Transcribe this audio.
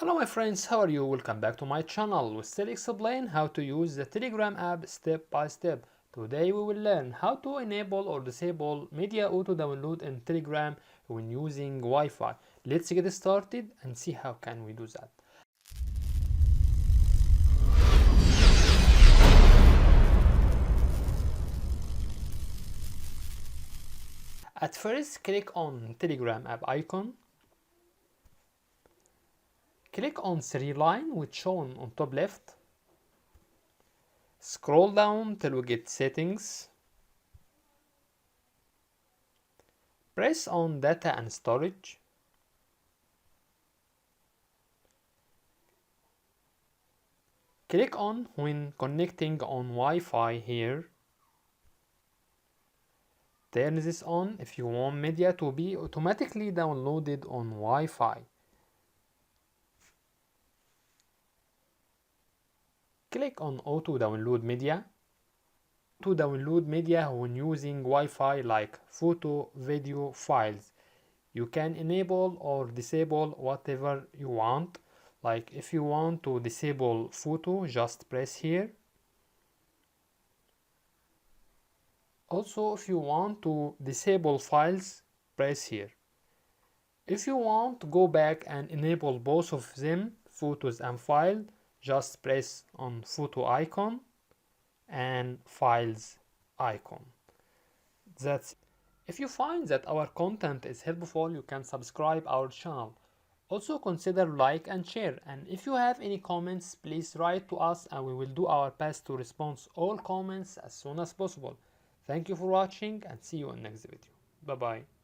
Hello my friends, how are you? Welcome back to my channel. We still explain how to use the Telegram app step by step. Today we will learn how to enable or disable media auto download in Telegram when using Wi-Fi. Let's get started and see how can we do that. At first, click on Telegram app icon. Click on three line which shown on top left. Scroll down till we get settings. Press on data and storage. Click on when connecting on Wi-Fi here. Turn this on if you want media to be automatically downloaded on Wi-Fi. Click on auto download media. To download media when using Wi-Fi like photo, video, files. You can enable or disable whatever you want. Like if you want to disable photo, just press here. Also, if you want to disable files, press here. If you want to go back and enable both of them, photos and file, just press on photo icon and files icon. That's it. If you find that our content is helpful, you can subscribe our channel. Also consider like and share, and if you have any comments, please write to us and we will do our best to respond all comments as soon as possible. Thank you for watching and see you in next video. Bye bye.